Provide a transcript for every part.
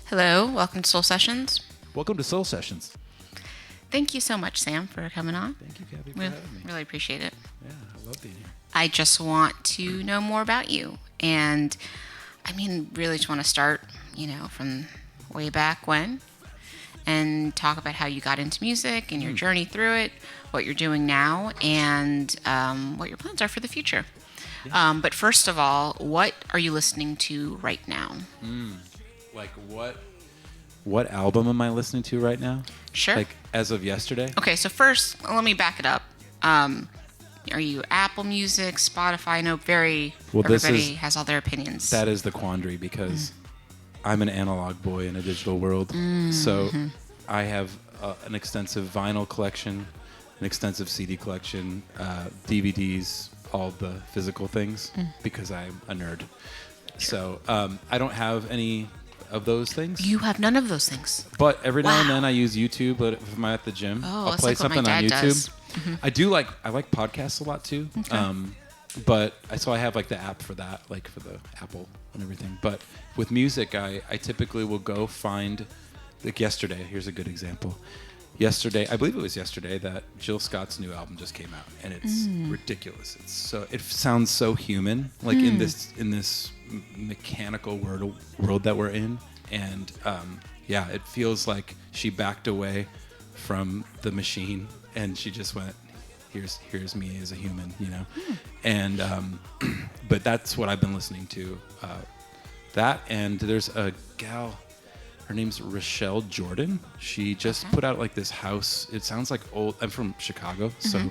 Hello, welcome to Soul Sessions. Welcome to Soul Sessions. Thank you so much, Sam, for coming on. Thank you, Kathy, for having me. Really appreciate it. Yeah, I love being here. I just want to know more about you. And really just want to start, from way back when and talk about how you got into music and your journey through it, what you're doing now, and what your plans are for the future. Yeah. But first of all, what are you listening to right now? Like what album am I listening to right now? Sure. Like as of yesterday? Okay, so first, let me back it up. Are you Apple Music, Spotify? I know everybody has all their opinions. That is the quandary because I'm an analog boy in a digital world. So I have an extensive vinyl collection, an extensive CD collection, DVDs, all the physical things because I'm a nerd. So I don't have any of those things. You have none of those things. But every now and then I use YouTube. But if I'm at the gym, I'll play like something on YouTube. Does. I like podcasts a lot too. Okay. So I have like the app for that, like for the Apple and everything. But with music, I typically will go find, like yesterday, here's a good example. Yesterday, I believe it was yesterday, that Jill Scott's new album just came out, and it's ridiculous. It sounds so human, like in this mechanical world that we're in, and it feels like she backed away from the machine, and she just went, "Here's me as a human," And but that's what I've been listening to. That, and there's a gal. Her name's Rochelle Jordan. She just put out like this house. It sounds like old. I'm from Chicago, so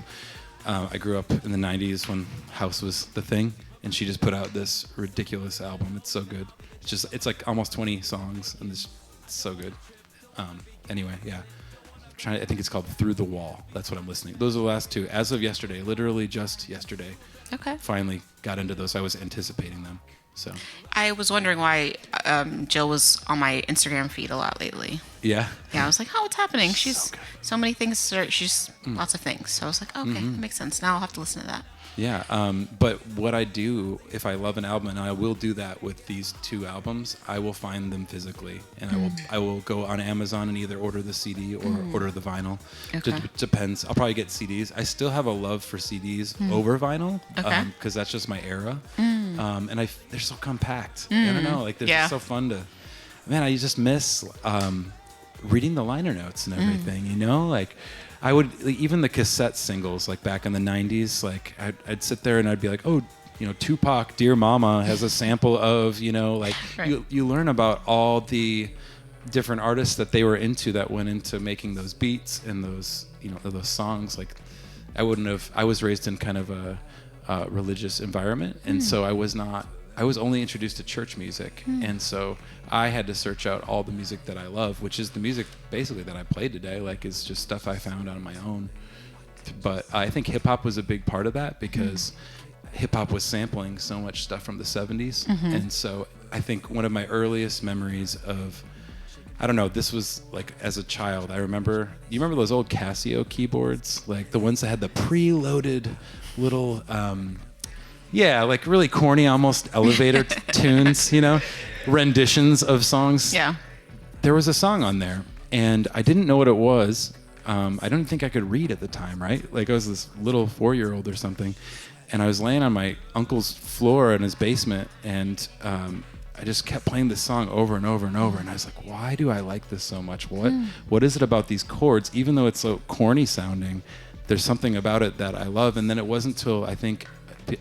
I grew up in the 90s when house was the thing. And she just put out this ridiculous album. It's so good. It's like almost 20 songs, and it's so good. Anyway, yeah. I think it's called Through the Wall. That's what I'm listening. Those are the last two. As of yesterday, literally just yesterday. Okay. Finally got into those. I was anticipating them. So I was wondering why Jill was on my Instagram feed a lot lately. Yeah. Yeah, I was like, what's happening? She's so many things. She's lots of things. So I was like, okay, that makes sense. Now I'll have to listen to that. Yeah, but what I do, if I love an album, and I will do that with these two albums, I will find them physically, and I will go on Amazon and either order the CD or order the vinyl. Okay. Depends. I'll probably get CDs. I still have a love for CDs over vinyl, because that's just my era. And they're so compact. I don't know, like they're just so fun to. Man, I just miss reading the liner notes and everything. Like. I would, even the cassette singles, like back in the 90s, like I'd sit there and I'd be like, oh, Tupac, Dear Mama has a sample of, right. You learn about all the different artists that they were into that went into making those beats and those, those songs. Like I was raised in kind of a religious environment. And so I was only introduced to church music. And so I had to search out all the music that I love, which is the music basically that I played today. Like it's just stuff I found on my own. But I think hip hop was a big part of that because hip hop was sampling so much stuff from the 70s. And so I think one of my earliest memories of, I don't know, this was like as a child, you remember those old Casio keyboards? Like the ones that had the preloaded little, like really corny, almost elevator tunes, renditions of songs. Yeah. There was a song on there, and I didn't know what it was. I don't think I could read at the time, right? Like I was this little 4-year-old or something, and I was laying on my uncle's floor in his basement, and I just kept playing this song over and over and over, and I was like, why do I like this so much? What is it about these chords? Even though it's so corny sounding, there's something about it that I love. And then it wasn't until I think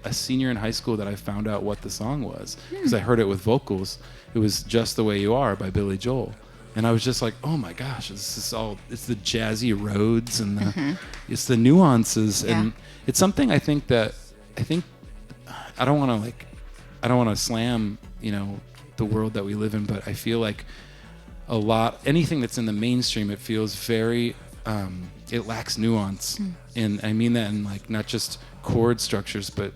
a senior in high school that I found out what the song was, because I heard it with vocals. It was Just the Way You Are by Billy Joel, and I was just like, oh my gosh, it's the jazzy roads and it's the nuances, and it's something I think I don't want to slam the world that we live in, but I feel like anything that's in the mainstream, it feels very it lacks nuance, and I mean that in like not just chord structures, but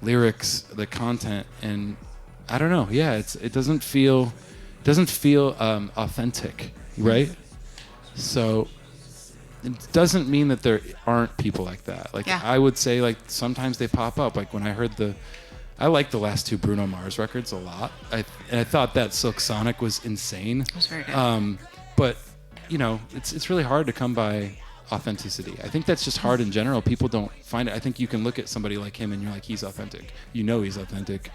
lyrics, the content, and I don't know. Yeah, it doesn't feel authentic, right? So it doesn't mean that there aren't people like that. Like I would say, like sometimes they pop up. Like when I heard the I like the last two Bruno Mars records a lot. I thought that Silk Sonic was insane. It was very good. But you know, it's really hard to come by authenticity. I think that's just hard in general. People don't find it. I think you can look at somebody like him and you're like, he's authentic. You know he's authentic.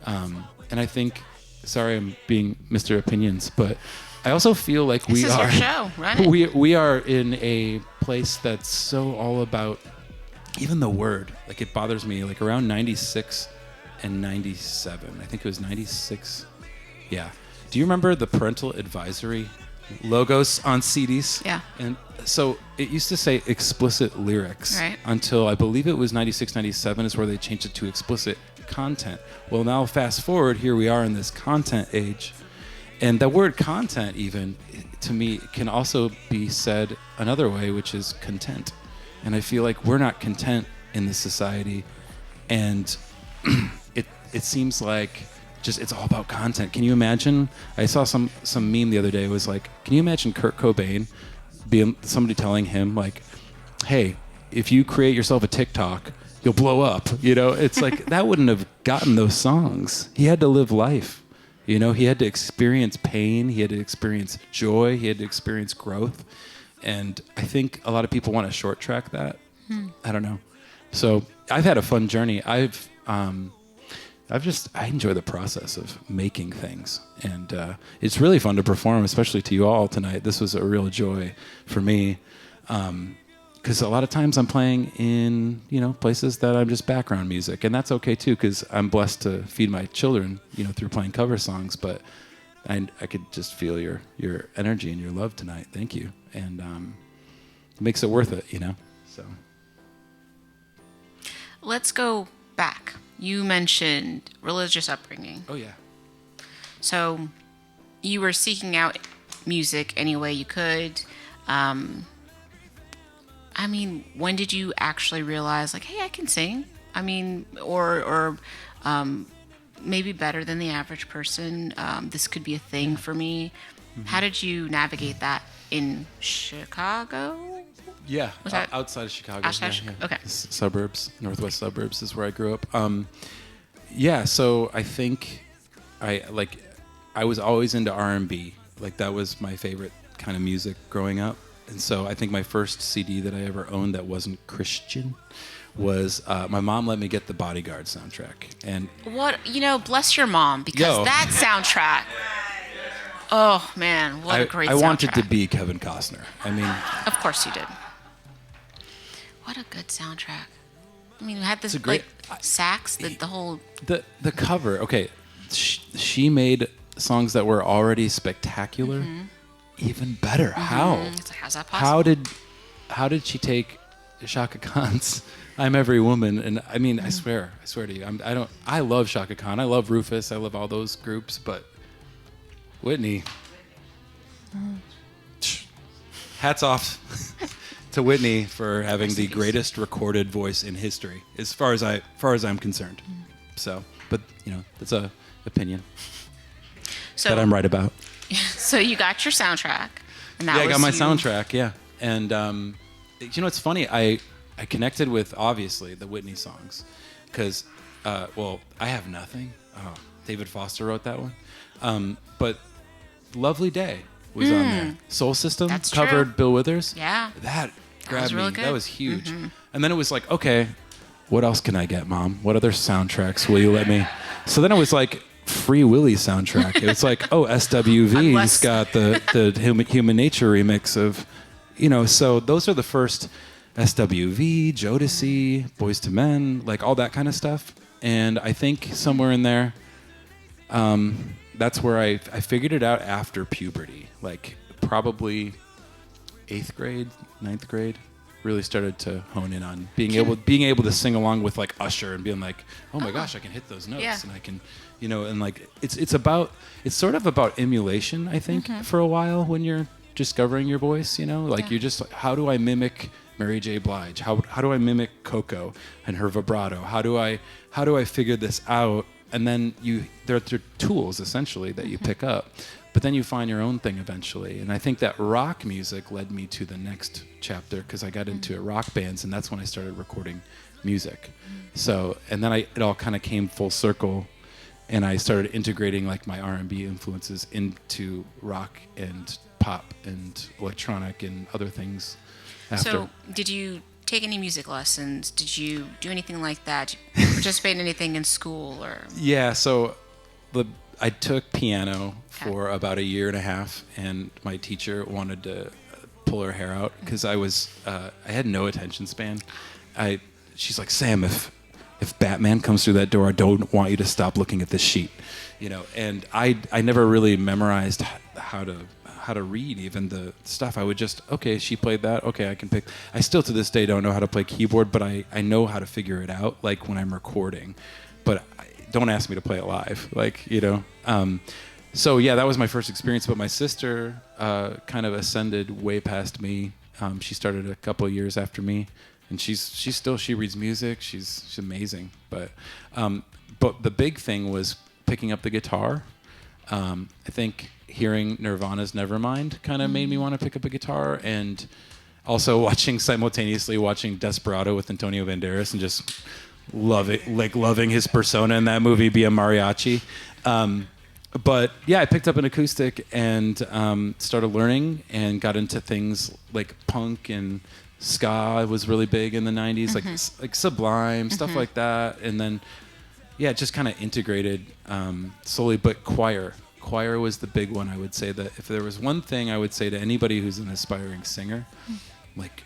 And I think, sorry, I'm being Mr. Opinions, but I also feel like this is your show. Run it. We are in a place that's so all about, even the word, like it bothers me, like around 96 and 97. I think it was 96. Yeah. Do you remember the parental advisory logos on CDs? Yeah. And so it used to say explicit lyrics, right, until I believe it was 96, 97 is where they changed it to explicit content. Well, now fast forward, here we are in this content age. And the word content, even, to me, can also be said another way, which is content. And I feel like we're not content in this society. And it seems like just it's all about content. Can you imagine? I saw some meme the other day. It was like, can you imagine Kurt Cobain being somebody telling him like, hey, if you create yourself a TikTok, you'll blow up. You know, it's like that wouldn't have gotten those songs. He had to live life. You know, he had to experience pain. He had to experience joy. He had to experience growth. And I think a lot of people want to short track that. I don't know. So I've had a fun journey. I enjoy the process of making things, and it's really fun to perform, especially to you all tonight. This was a real joy for me, because a lot of times I'm playing in, you know, places that I'm just background music, and that's okay too, because I'm blessed to feed my children, you know, through playing cover songs. But I could just feel your energy and your love tonight. Thank you, and it makes it worth it, you know. So let's go back. You mentioned religious upbringing. Oh, yeah. So you were seeking out music any way you could. I mean, when did you actually realize, like, hey, I can sing? I mean, or maybe better than the average person. This could be a thing for me. Mm-hmm. How did you navigate that in Chicago? Yeah, was that outside of Chicago. Outside okay. Suburbs, northwest suburbs is where I grew up. Yeah, so I think I was always into R&B. Like that was my favorite kind of music growing up. And so I think my first CD that I ever owned that wasn't Christian was my mom let me get the Bodyguard soundtrack. And what, you know, bless your mom, because that soundtrack. Oh man, what a great soundtrack. I wanted to be Kevin Costner. I mean, of course you did. What a good soundtrack. I mean, we had this like sax, the whole the cover. Okay, she made songs that were already spectacular, even better. Mm-hmm. How? It's like, how's that possible? How did she take Shaka Khan's "I'm Every Woman"? And I mean, I swear to you, I love Shaka Khan. I love Rufus. I love all those groups, but Whitney. Hats off to Whitney for having the greatest recorded voice in history, as far as I'm concerned. So, but you know, that's a opinion that I'm right about. So you got your soundtrack, and that I got my soundtrack. Yeah, and you know, it's funny. I connected with obviously the Whitney songs because, well, I Have Nothing. Oh, David Foster wrote that one, but Lovely Day was on there. Soul System covered true. Bill Withers. Yeah. That grabbed really me. good. That was huge. Mm-hmm. And then it was like, okay, what else can I get, Mom? What other soundtracks will you let me? So then it was like Free Willy soundtrack. It was like, oh, SWV's got the Human Nature remix of, you know, so those are the first SWV, Jodeci, Boyz II Men, like all that kind of stuff. And I think somewhere in there, that's where I figured it out after puberty, like probably 8th grade, 9th grade, really started to hone in on being able to sing along with like Usher and being like, oh my gosh, I can hit those notes and I can, you know, and like it's sort of about emulation, I think, for a while when you're discovering your voice, you know, like you're just like, how do I mimic Mary J. Blige? How do I mimic Coco and her vibrato? How do I figure this out? And then there are tools essentially that you pick up. but then you find your own thing eventually. And I think that rock music led me to the next chapter because I got into rock bands, and that's when I started recording music. So, and then it all kind of came full circle, and I started integrating like my R&B influences into rock and pop and electronic and other things after. So, did you take any music lessons? Did you do anything like that? Did you participate in anything in school or? Yeah, so I took piano for about a year and a half, and my teacher wanted to pull her hair out because I had no attention span. She's like, Sam, if Batman comes through that door, I don't want you to stop looking at this sheet, And I never really memorized how to read even the stuff. I would just, okay, she played that, okay, I can pick. I still to this day don't know how to play keyboard, but I know how to figure it out, like when I'm recording. But don't ask me to play it live, So yeah, that was my first experience. But my sister kind of ascended way past me. She started a couple of years after me, and she reads music. She's amazing. But the big thing was picking up the guitar. I think hearing Nirvana's Nevermind kind of made me want to pick up a guitar, and also simultaneously watching Desperado with Antonio Banderas and just loving his persona in that movie, be a mariachi. But yeah, I picked up an acoustic and started learning and got into things like punk and ska was really big in the 90s, like Sublime, stuff like that. And then, yeah, it just kind of integrated slowly. But choir was the big one. I would say that if there was one thing I would say to anybody who's an aspiring singer, like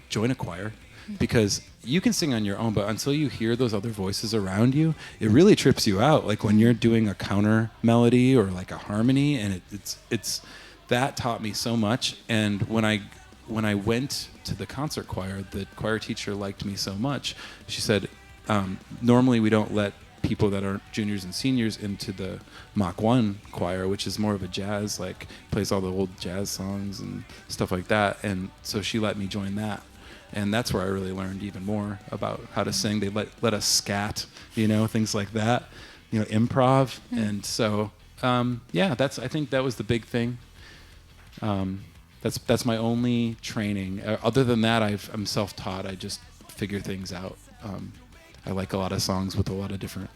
join a choir. Because you can sing on your own, but until you hear those other voices around you, it really trips you out. Like when you're doing a counter melody or like a harmony, and it's that taught me so much. And when I went to the concert choir, the choir teacher liked me so much. She said, normally we don't let people that are juniors and seniors into the Mach 1 choir, which is more of a jazz, like plays all the old jazz songs and stuff like that. And so she let me join that. And that's where I really learned even more about how to sing. They let us scat, things like that, improv. And so, I think that was the big thing. That's my only training. Other than that, I'm self-taught. I just figure things out. I like a lot of songs with a lot of different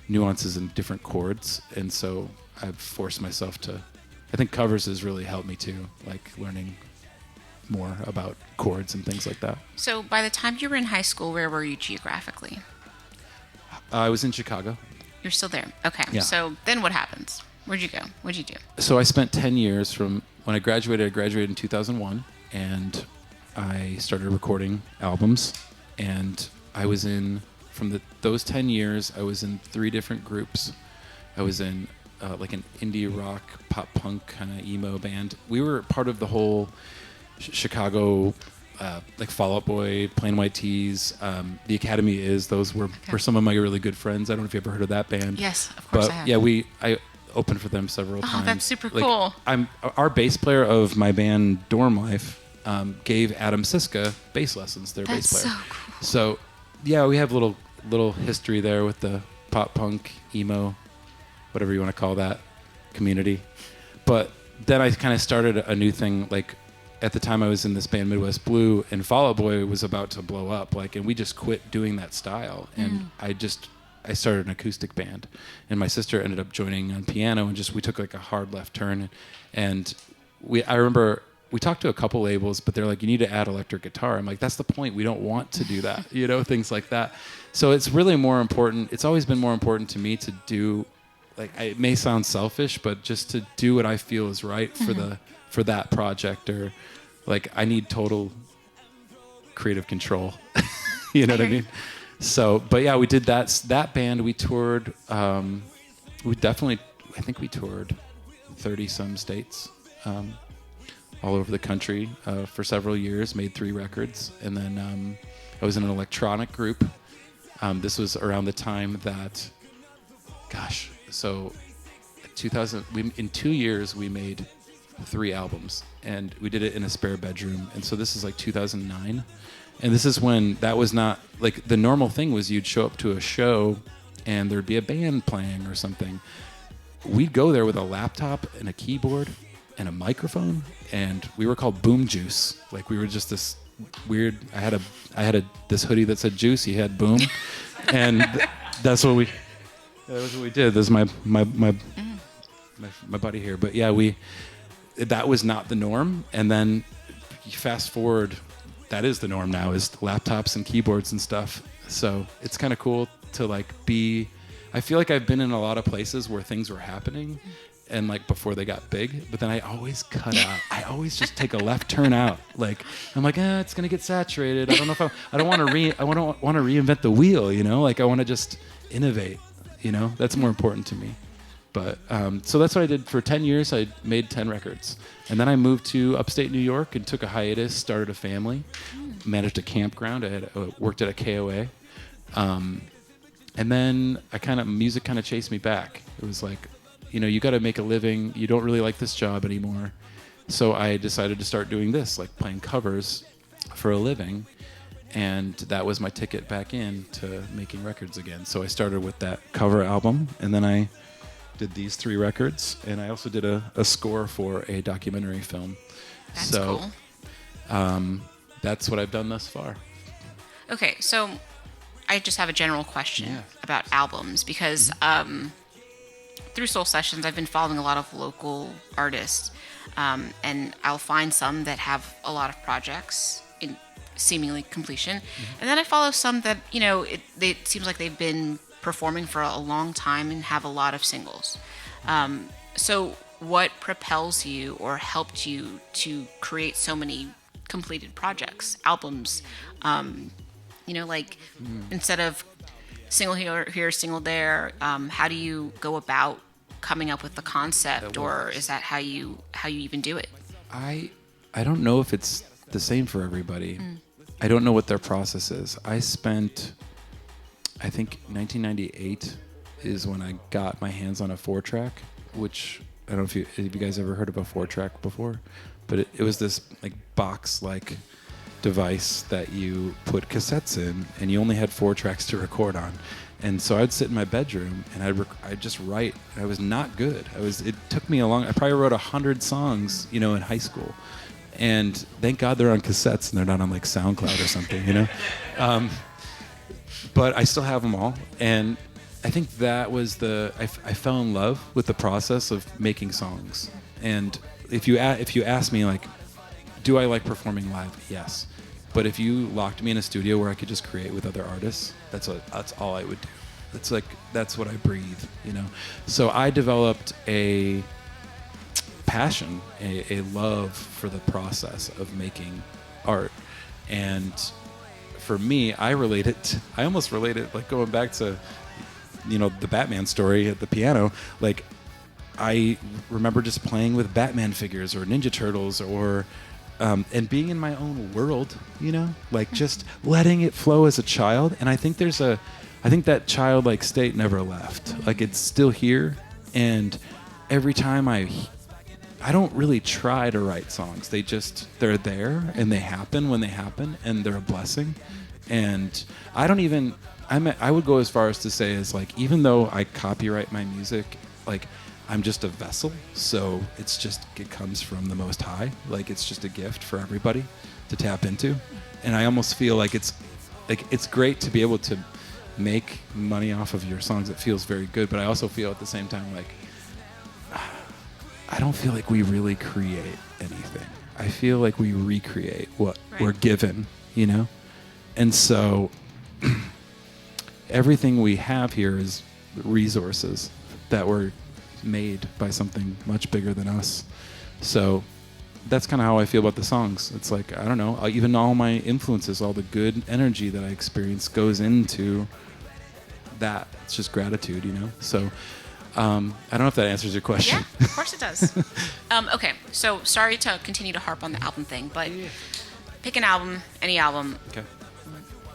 nuances and different chords. And so I've forced myself to, I think covers has really helped me too, like learning more about chords and things like that. So by the time you were in high school, where were you geographically? I was in Chicago. You're still there. Okay. Yeah. So then what happens? Where'd you go? What'd you do? So I spent 10 years from when I graduated in 2001, and I started recording albums. And I was those 10 years, I was in 3 different groups. I was in like an indie rock, pop punk kind of emo band. We were part of the whole Chicago, like Fall Out Boy, Plain White Tees, The Academy Is. Those were some of my really good friends. I don't know if you ever heard of that band. Yes, of course I have. Yeah, I opened for them several times. Oh, that's super cool. Our bass player of my band Dorm Life gave Adam Siska bass lessons. Their bass player. That's so cool. So, yeah, we have little history there with the pop punk, emo, whatever you want to call that community. But then I kind of started a new thing, like. At the time I was in this band Midwest Blue, and Fall Out Boy was about to blow up, and we just quit doing that style. And I started an acoustic band, and my sister ended up joining on piano, and we took like a hard left turn. And I remember we talked to a couple labels, but they're like, you need to add electric guitar. I'm like, that's the point. We don't want to do that, things like that. So it's really more important. It's always been more important to me to do, it may sound selfish, but just to do what I feel is right for that project, or I need total creative control. You know what I mean? So, but yeah, we did that band. We toured, I think we toured 30 some states, all over the country, for several years, made 3 records. And then, I was in an electronic group. This was around the time that, in 2 years we made 3 albums, and we did it in a spare bedroom. And so this is like 2009, and this is when that was not like the normal thing was you'd show up to a show and there'd be a band playing or something. we'd go there with a laptop and a keyboard and a microphone, and we were called Boom Juice. Like we were just this weird. I had this hoodie that said Juice. He had Boom, and that's what we. That was what we did. This is my buddy here. But yeah, that was not the norm. And then you fast forward, that is the norm now, is laptops and keyboards and stuff. So it's kind of cool to like be. I feel like I've been in a lot of places where things were happening, and like before they got big, but then I always cut out. I always just take a left turn out. Like I'm like, it's gonna get saturated. I don't know if I don't want to reinvent the wheel. You know, like I want to just innovate. You know, that's more important to me. But so that's what I did for 10 years. I made 10 records, and then I moved to upstate New York and took a hiatus, started a family, managed a campground. I worked at a KOA. And then music kind of chased me back. It was like, you got to make a living. You don't really like this job anymore. So I decided to start doing this, like playing covers for a living. And that was my ticket back in to making records again. So I started with that cover album, and then I did these 3 records. And I also did a score for a documentary film. That's cool. That's what I've done thus far. Okay, so I just have a general question about albums, because through Soul Sessions, I've been following a lot of local artists, and I'll find some that have a lot of projects in seemingly completion, and then I follow some that it seems like they've been performing for a long time and have a lot of singles. So what propels you or helped you to create so many completed projects, albums? Instead of single here, single there, how do you go about coming up with the concept, or is that how you even do it? I don't know if it's the same for everybody. I don't know what their process is. I think 1998 is when I got my hands on a 4-track, which I don't know if you guys ever heard of a 4-track before, but it was this like box-like device that you put cassettes in, and you only had 4 tracks to record on. And so I'd sit in my bedroom and I'd just write. I was not good. It took me I probably wrote 100 songs, in high school. And thank God they're on cassettes and they're not on like SoundCloud or something, But I still have them all. And I think that was I fell in love with the process of making songs. And if you ask me like, do I like performing live? Yes. But if you locked me in a studio where I could just create with other artists, that's all I would do. That's what I breathe, So I developed a passion, a love for the process of making art. And for me, I almost relate it, like going back to, the Batman story at the piano. Like, I remember just playing with Batman figures or Ninja Turtles or and being in my own world, like just letting it flow as a child. And I think that childlike state never left. Like it's still here. And every time I don't really try to write songs. They're there and they happen when they happen, and they're a blessing. And I would go as far as to say is like, even though I copyright my music, like I'm just a vessel, so it comes from the Most High. Like it's just a gift for everybody to tap into. And I almost feel like it's great to be able to make money off of your songs. It feels very good, but I also feel at the same time like I don't feel like we really create anything. I feel like we recreate what we're given, And so everything we have here is resources that were made by something much bigger than us. So that's kind of how I feel about the songs. It's like, I don't know, even all my influences, all the good energy that I experience goes into that. It's just gratitude, So I don't know if that answers your question. Yeah, of course it does. Okay, so sorry to continue to harp on the album thing, but pick an album, any album. Okay.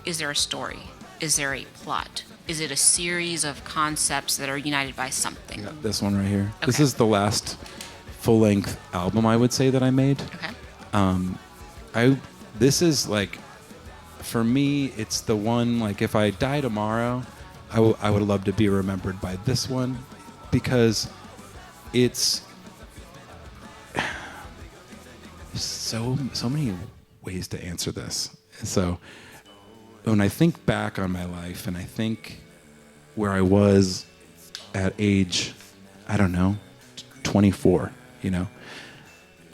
Is there a story? Is there a plot? Is it a series of concepts that are united by something? Yeah, this one right here. Okay. This is the last full-length album I would say that I made. Okay. This is like, for me, it's the one, like if I die tomorrow, I would love to be remembered by this one, because it's so many ways to answer this. So when I think back on my life and I think where I was at age, I don't know, 24, you know,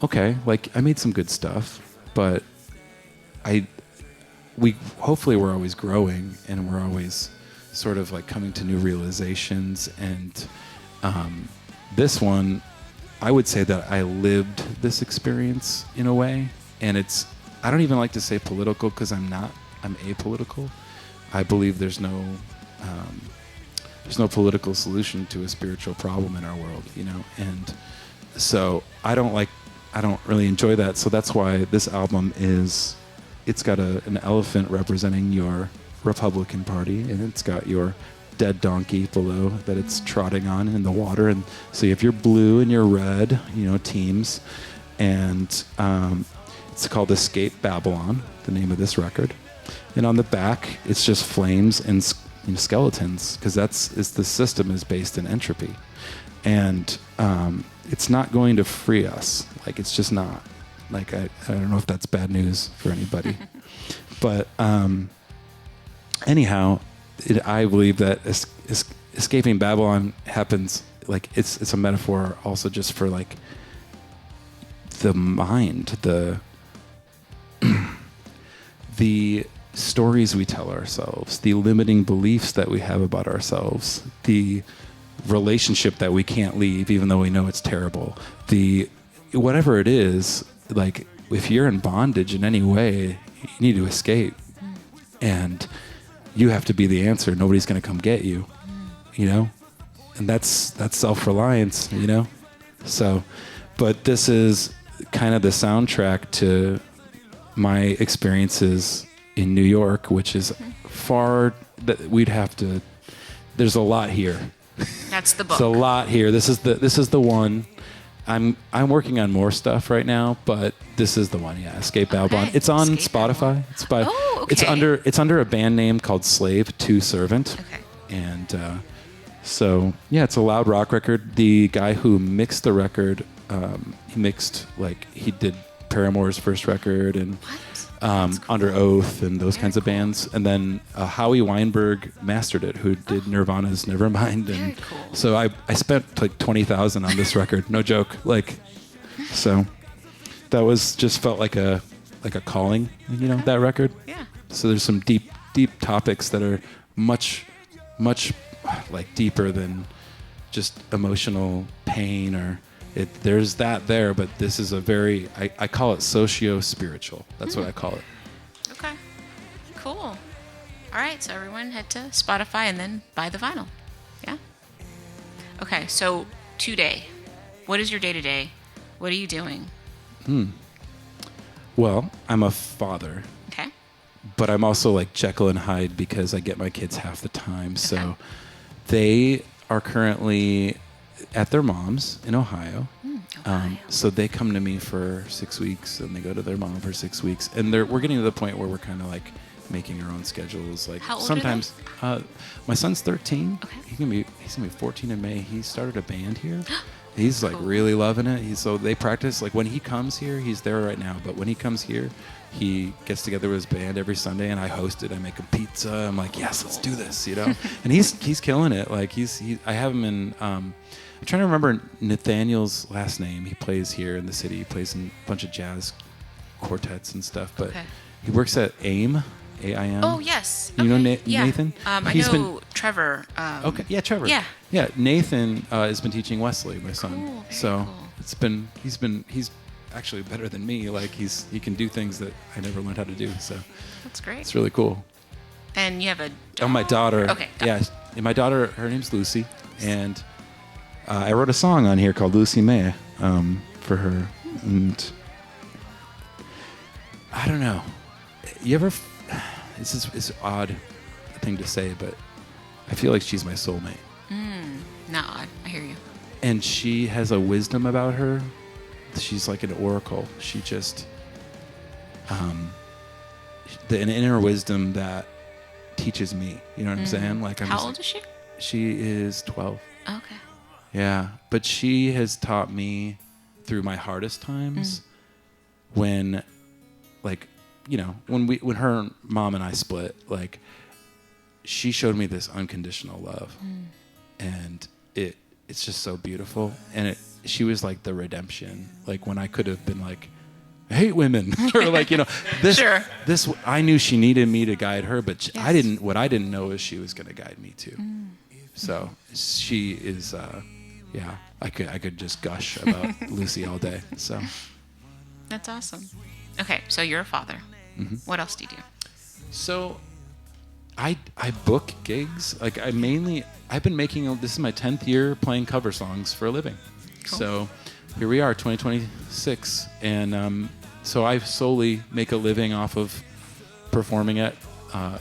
okay, like I made some good stuff, but hopefully we're always growing and we're always sort of like coming to new realizations. And this one, I would say that I lived this experience in a way, and I don't even like to say political because I'm apolitical. I believe there's no political solution to a spiritual problem in our world, you know, and so I don't really enjoy that. So that's why this album it's got an elephant representing your Republican Party, and it's got your dead donkey below that it's trotting on in the water. And so you have your blue and your red, you know, teams. And it's called Escape Babylon, the name of this record. And on the back, it's just flames and skeletons, because the system is based in entropy. And it's not going to free us. Like, it's just not. Like, I don't know if that's bad news for anybody. But anyhow, I believe that escaping Babylon happens, like, it's a metaphor also just for, like, the mind, the stories we tell ourselves, the limiting beliefs that we have about ourselves, the relationship that we can't leave even though we know it's terrible, whatever it is, like, if you're in bondage in any way, you need to escape. And you have to be the answer. Nobody's going to come get you, you know? And that's self-reliance, you know? So, but this is kind of the soundtrack to my experiences in New York, which is far that there's a lot here. That's the book. It's a lot here. This is the one. I'm working on more stuff right now, but this is the one. Yeah, Escape Babylon. It's on Spotify. It's by. Oh, okay. It's under a band name called Slave to Servant. Okay. And so yeah, it's a loud rock record. The guy who mixed the record, he did Paramore's first record and cool. Under Oath and those kinds of bands. And then Howie Weinberg mastered it, who did Nirvana's Nevermind. And cool. So I spent like $20,000 on this record, no joke. Like, so that felt like a calling, you know, that record. Yeah. So there's some deep topics that are much like deeper than just emotional pain or. There's that there, but this is I call it socio-spiritual. That's what I call it. Okay. Cool. All right, so everyone head to Spotify and then buy the vinyl. Yeah? Okay, so today, what is your day-to-day? What are you doing? Well, I'm a father. Okay. But I'm also like Jekyll and Hyde because I get my kids half the time. Okay. So they are currently at their mom's in Ohio. So they come to me for 6 weeks and they go to their mom for 6 weeks. And we're getting to the point where we're kind of like making our own schedules. Like, how old sometimes are they? My son's 13. Okay. He's gonna be 14 in May. He started a band here. He's like really loving it. So they practice, like when he comes here, he's there right now. But when he comes here, he gets together with his band every Sunday, and I host it. I make him pizza. I'm like, yes, let's do this, you know. And he's killing it. Like I have him in. I'm trying to remember Nathaniel's last name. He plays here in the city. He plays in a bunch of jazz quartets and stuff. But he works at AIM. AIM. Oh, yes. You know yeah. Nathan? I know Trevor. Okay. Yeah, Trevor. Yeah. Yeah. Nathan has been teaching Wesley, my son. Cool, so cool. he's actually better than me. Like he can do things that I never learned how to do. So that's great. It's really cool. And you have a dog? Oh, my daughter. Okay. Yeah. My daughter, her name's Lucy, and I wrote a song on here called Lucy May for her. And I don't know. You ever? This is an odd thing to say, but I feel like she's my soulmate. Not odd. I hear you. And she has a wisdom about her. She's like an oracle. She just, an inner wisdom that teaches me. You know what I'm saying? Like, How old is she? She is 12. Okay. Yeah, but she has taught me through my hardest times when, like, you know, when her mom and I split, like, she showed me this unconditional love, and it's just so beautiful. And she was like the redemption, like when I could have been like, I hate women, or like, you know, this I knew she needed me to guide her, but what I didn't know is she was going to guide me too. So she is, I could just gush about Lucy all day. So that's awesome. Okay, so you're a father. What else do you do? So I book gigs. Like I've been making, this is my 10th year playing cover songs for a living. Cool. So here we are, 2026. And so I solely make a living off of performing at, I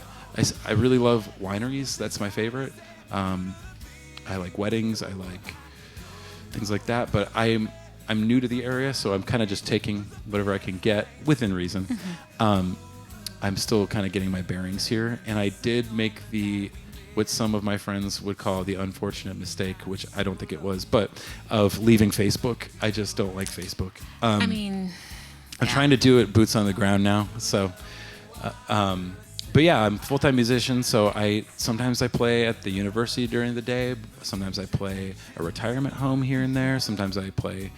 really love wineries. That's my favorite. I like weddings. I like things like that. But I'm new to the area, so I'm kind of just taking whatever I can get within reason. I'm still kind of getting my bearings here, and I did make what some of my friends would call the unfortunate mistake, which I don't think it was, but of leaving Facebook. I just don't like Facebook. I'm trying to do it boots on the ground now. So, but yeah, I'm a full-time musician, so sometimes I play at the university during the day. Sometimes I play a retirement home here and there. Sometimes I play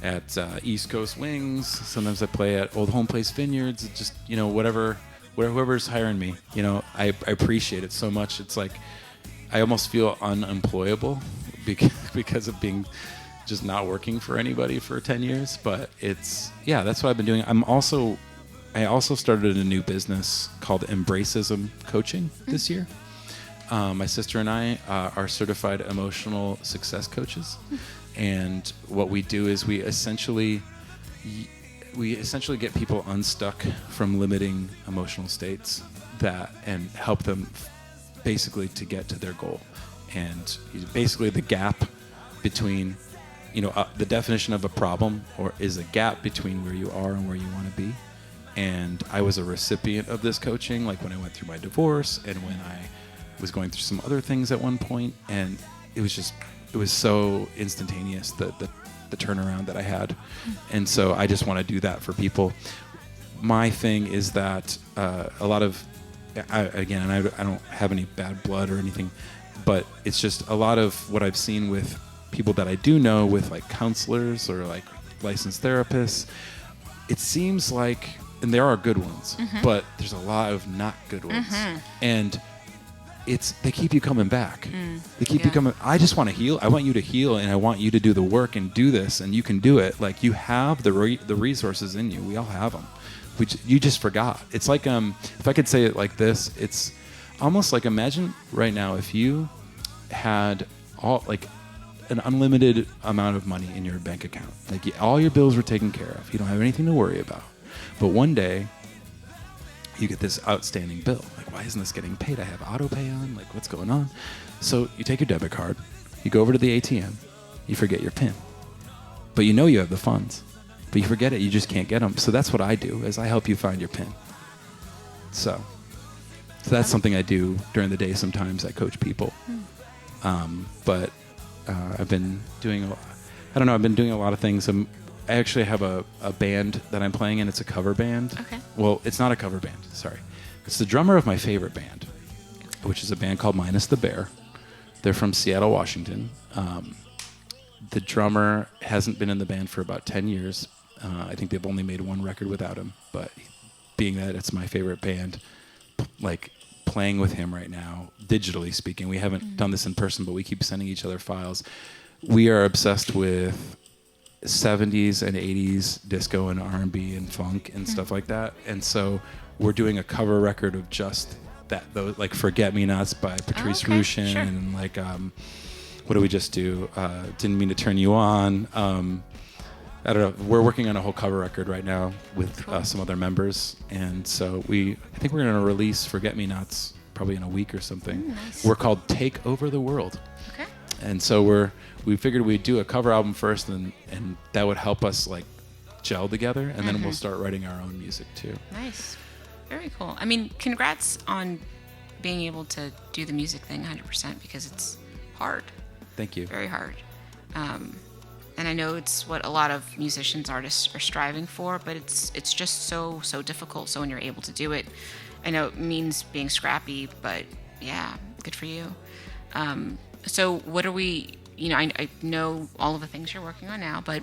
at East Coast Wings. Sometimes I play at Old Home Place Vineyards. Just, you know, whoever's hiring me, you know, I appreciate it so much. It's like I almost feel unemployable because of being just not working for anybody for 10 years. But that's what I've been doing. I also started a new business called Embracism Coaching this year. My sister and I are certified emotional success coaches. And what we do is we essentially get people unstuck from limiting emotional states and help them basically to get to their goal. And basically the gap between, you know, the definition of a problem is a gap between where you are and where you want to be. And I was a recipient of this coaching, like when I went through my divorce and when I was going through some other things at one point. And it was so instantaneous, the turnaround that I had. And so I just want to do that for people. My thing is that a lot of, I don't have any bad blood or anything, but it's just a lot of what I've seen with people that I do know, with like counselors or like licensed therapists. It seems like, and there are good ones, but there's a lot of not good ones. And they keep you coming back. They keep you coming. I just want to heal. I want you to heal, and I want you to do the work and do this, and you can do it. Like, you have the resources in you. We all have them. You just forgot. It's like, if I could say it like this, it's almost like, imagine right now if you had an unlimited amount of money in your bank account. Like, all your bills were taken care of. You don't have anything to worry about. But one day, you get this outstanding bill. Like, why isn't this getting paid? I have auto pay on. Like, what's going on? So you take your debit card, you go over to the ATM, you forget your PIN. But you know you have the funds, but you forget it. You just can't get them. So that's what I do, is I help you find your PIN. So that's something I do during the day. Sometimes I coach people. But I've been doing a lot of things. I actually have a band that I'm playing in. It's a cover band. Okay. Well, it's not a cover band. Sorry. It's the drummer of my favorite band, which is a band called Minus the Bear. They're from Seattle, Washington. The drummer hasn't been in the band for about 10 years. I think they've only made one record without him. But being that it's my favorite band, like playing with him right now, digitally speaking, we haven't done this in person, but we keep sending each other files. We are obsessed with 70s and 80s disco and R&B and funk and stuff like that. And so we're doing a cover record of just that, those, like Forget Me Nots by Patrice Rushen. Sure. And like, what do we just do? Didn't Mean to Turn You On. I don't know. We're working on a whole cover record right now with some other members. And so I think we're going to release Forget Me Nots probably in a week or something. Nice. We're called Take Over the World. Okay. And so we figured we'd do a cover album first, and that would help us like gel together, and then we'll start writing our own music too. Nice. Very cool. I mean, congrats on being able to do the music thing 100%, because it's hard. Thank you. Very hard. And I know it's what a lot of musicians, artists are striving for, but it's just so difficult. So when you're able to do it, I know it means being scrappy, but yeah, good for you. So what are we, I know all of the things you're working on now, but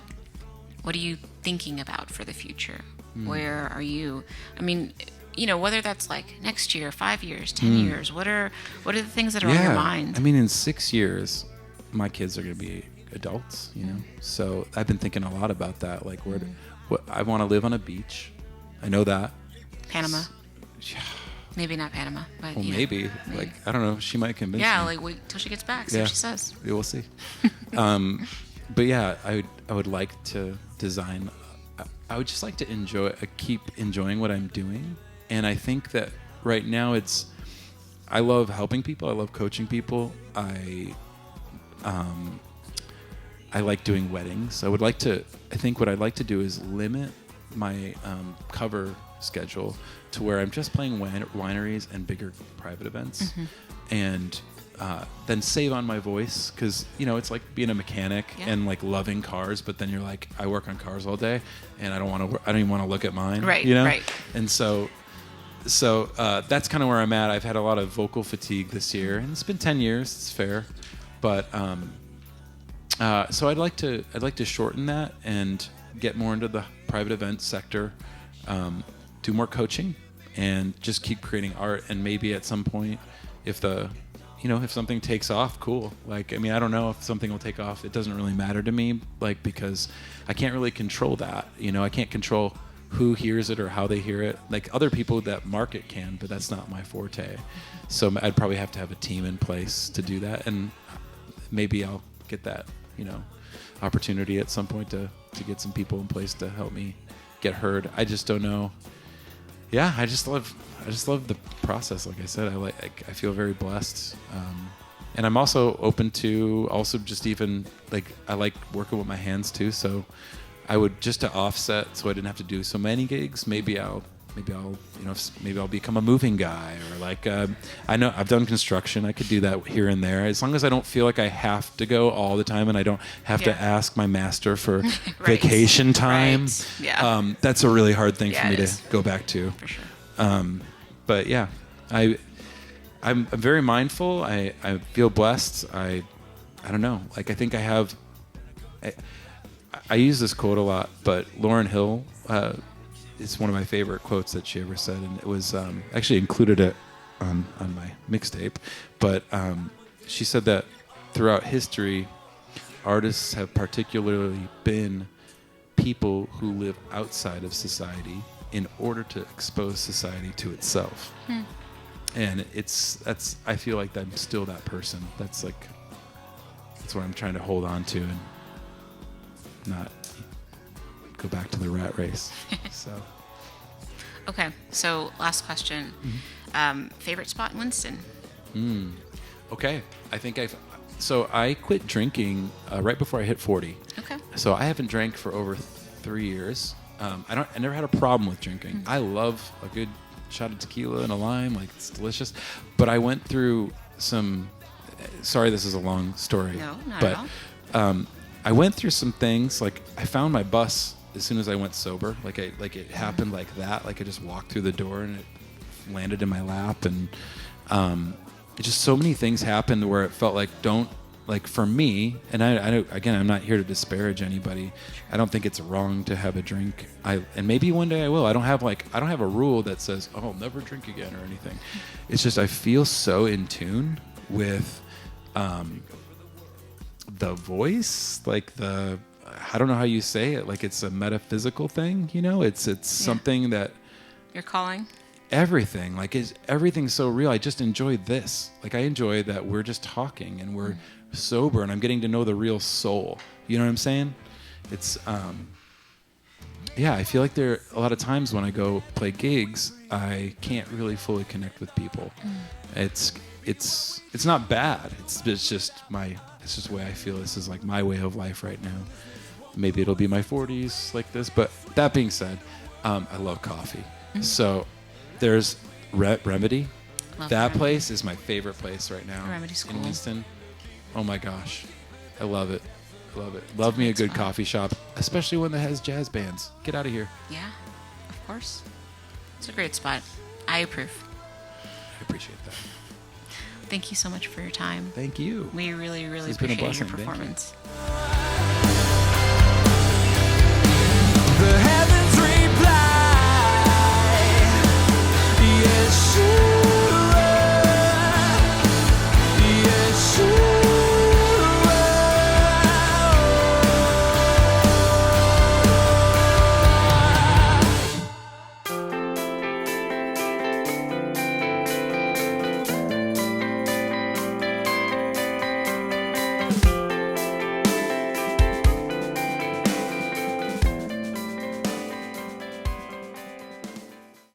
what are you thinking about for the future? Where are you? I mean, whether that's like next year, 5 years, 10 years, what are the things that are on your mind? I mean, in 6 years, my kids are going to be adults, So I've been thinking a lot about that. Like, what I want to live on a beach. I know that. Panama. Yeah. Maybe not Panama, but well, maybe. Like, I don't know. She might convince me. Yeah, like wait till she gets back. See what she says. Yeah, we'll see. But yeah, I would like to design. I would just like to keep enjoying what I'm doing, and I think that right now I love helping people. I love coaching people. I like doing weddings. I think what I'd like to do is limit my cover schedule to where I'm just playing wineries and bigger private events, and then save on my voice, because it's like being a mechanic and like loving cars, but then you're like, I work on cars all day, and I don't even want to look at mine, right? Right. And so that's kind of where I'm at. I've had a lot of vocal fatigue this year, and it's been 10 years. It's fair, but so I'd like to shorten that and get more into the private event sector, do more coaching, and just keep creating art. And maybe at some point, if something takes off, cool. Like, I mean, I don't know if something will take off. It doesn't really matter to me, like, because I can't really control that. I can't control who hears it or how they hear it. Like, other people that market can, but that's not my forte. So I'd probably have to have a team in place to do that, and maybe I'll get that opportunity at some point to get some people in place to help me get heard. I just don't know. Yeah, I just love the process. Like I said, I feel very blessed, and I'm also open to just even like, I like working with my hands too. So I would, just to offset, so I didn't have to do so many gigs. Maybe I'll become a moving guy, or like, I know I've done construction. I could do that here and there, as long as I don't feel like I have to go all the time, and I don't have to ask my master for vacation time. Right. Yeah. That's a really hard thing for me to is. go back to. For sure. But yeah, I'm very mindful. I feel blessed. I don't know. Like, I think I have. I use this quote a lot, but Lauryn Hill. It's one of my favorite quotes that she ever said, and it was actually included it on my mixtape. But she said that throughout history, artists have particularly been people who live outside of society in order to expose society to itself. And I feel like I'm still that person. That's what I'm trying to hold on to and not go back to the rat race. So. Okay, so last question. Favorite spot in Winston? Okay, I think I quit drinking right before I hit 40. Okay. So I haven't drank for over 3 years. I never had a problem with drinking. I love a good shot of tequila and a lime, like, it's delicious. But I went through some. Sorry, this is a long story. No, not but, at all. I went through some things. Like, I found my bus as soon as I went sober. Like it happened like that. Like, I just walked through the door and it landed in my lap, and it just, so many things happened where it felt like for me, and I again, I'm not here to disparage anybody. I don't think it's wrong to have a drink. And maybe one day I will. I don't have a rule that says, oh, I'll never drink again or anything. It's just, I feel so in tune with the voice, like I don't know how you say it. Like, it's a metaphysical thing, It's something that You're calling. Everything, like, everything's so real. I just enjoy this. Like, I enjoy that we're just talking and we're sober, and I'm getting to know the real soul. You know what I'm saying? It's I feel like there a lot of times when I go play gigs, I can't really fully connect with people. It's not bad. It's just the way I feel. This is like my way of life right now. Maybe it'll be my 40s like this. But that being said, I love coffee. So there's Remedy. That place is my favorite place right now. Remedy's cool. In Winston. Oh my gosh, I love it. Love it. Love me a good spot. coffee shop, especially one that has jazz bands. Get out of here. Yeah, of course. It's a great spot. I approve. I appreciate that. Thank you so much for your time. Thank you. We really, really It's been a appreciate your blessing. Thank you. performance.